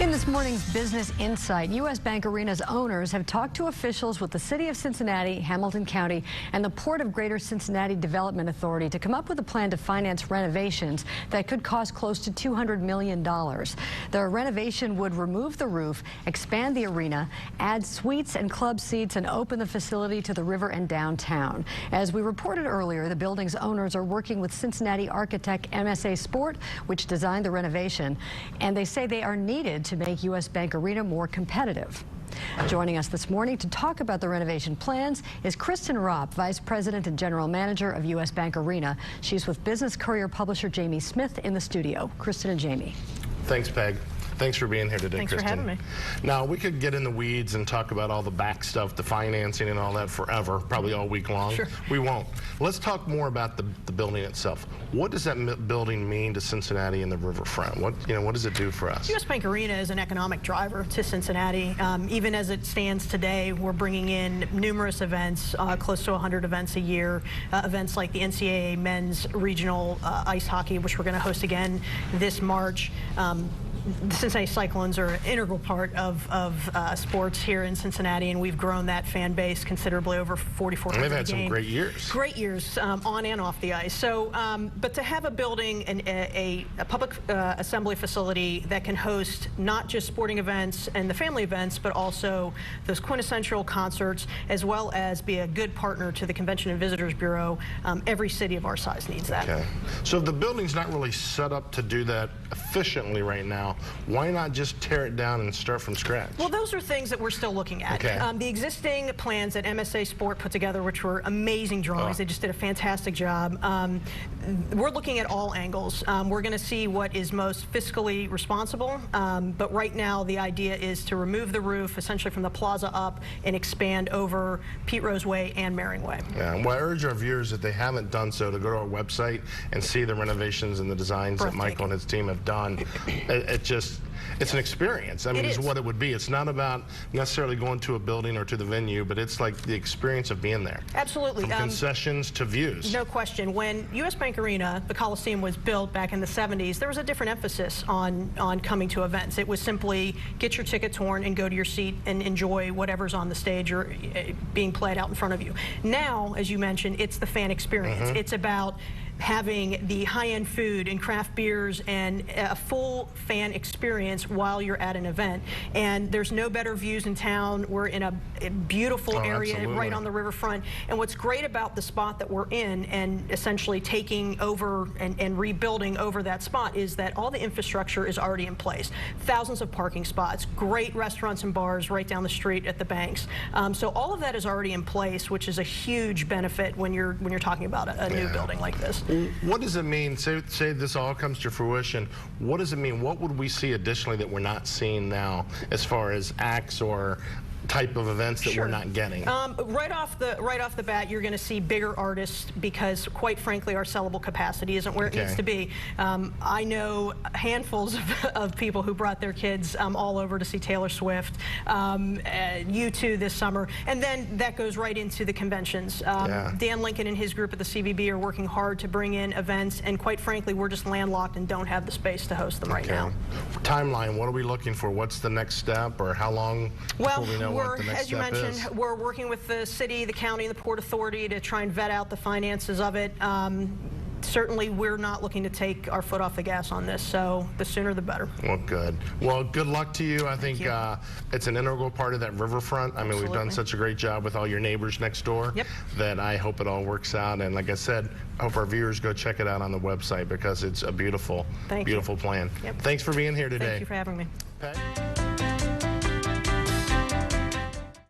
In this morning's Business Insight, U.S. Bank Arena's owners have talked to officials with the City of Cincinnati, Hamilton County, and the Port of Greater Cincinnati Development Authority to come up with a plan to finance renovations that could cost close to $200 million. The renovation would remove the roof, expand the arena, add suites and club seats, and open the facility to the river and downtown. As we reported earlier, the building's owners are working with Cincinnati architect MSA Sport, which designed the renovation, and they say they are needed to make U.S. Bank Arena more competitive. Joining us this morning to talk about the renovation plans is Kristen Ropp, Vice President and General Manager of U.S. Bank Arena. She's with Business Courier publisher Jamie Smith in the studio. Kristen and Jamie. Thanks, Peg. Thanks for being here today, Thanks Kristen. for having me. Now, we could get in the weeds and talk about all the back stuff, the financing and all that forever, probably all week long. Sure. We won't. Let's talk more about the building itself. What does that building mean to Cincinnati and the riverfront? What does it do for us? U.S. Bank Arena is an economic driver to Cincinnati. Even as it stands today, we're bringing in numerous events, close to 100 events a year. Events like the NCAA men's regional ice hockey, which we're going to host again this March. The Cincinnati Cyclones are an integral part of sports here in Cincinnati, and we've grown that fan base considerably over 4,400 games. They've had some great years. Great years on and off the ice. So, but to have a building, a public assembly facility that can host not just sporting events and the family events, but also those quintessential concerts, as well as be a good partner to the Convention and Visitors Bureau, every city of our size needs that. Okay. So if the building's not really set up to do that efficiently right now, why not just tear it down and start from scratch? Well, those are things that we're still looking at. Okay. The existing plans that MSA Sport put together, which were amazing drawings, they just did a fantastic job. We're looking at all angles. We're going to see what is most fiscally responsible, but right now the idea is to remove the roof essentially from the plaza up and expand over Pete Rose Way and Mering Way. Yeah, well, I urge our viewers, if they haven't done so, to go to our website and see the renovations and the designs that Michael and his team have done. It's an experience. I mean, it's what it would be. It's not about necessarily going to a building or to the venue, but it's like the experience of being there. Absolutely. From concessions to views. No question. When U.S. Bank Arena, the Coliseum, was built back in the 70s, there was a different emphasis on coming to events. It was simply get your ticket torn and go to your seat and enjoy whatever's on the stage or being played out in front of you. Now, as you mentioned, it's the fan experience. It's about having the high-end food and craft beers and a full fan experience while you're at an event. And there's no better views in town. We're in a beautiful area right on the riverfront. And what's great about the spot that we're in and essentially taking over and rebuilding over that spot is that all the infrastructure is already in place. Thousands of parking spots, great restaurants and bars right down the street at the banks. So all of that is already in place, which is a huge benefit when you're talking about a new building like this. What does it mean, say this all comes to fruition, what does it mean? What would we see additionally that we're not seeing now as far as acts or type of events that we're not getting? Right off the bat, you're going to see bigger artists because, quite frankly, our sellable capacity isn't where it needs to be. I know handfuls of people who brought their kids all over to see Taylor Swift, U2 this summer, and then that goes right into the conventions. Dan Lincoln and his group at the CVB are working hard to bring in events, and quite frankly, we're just landlocked and don't have the space to host them right now. Timeline, what are we looking for? What's the next step, or how long before we know what the next as you step mentioned, is? we're working with the city, the county, and the Port Authority to try and vet out the finances of it. Certainly, we're not looking to take our foot off the gas on this, so the sooner the better. Well, good. Well, good luck to you. I think it's an integral part of that riverfront. I mean, we've done such a great job with all your neighbors next door that I hope it all works out. And like I said, I hope our viewers go check it out on the website because it's a beautiful, beautiful plan. Thanks for being here today. Thank you for having me.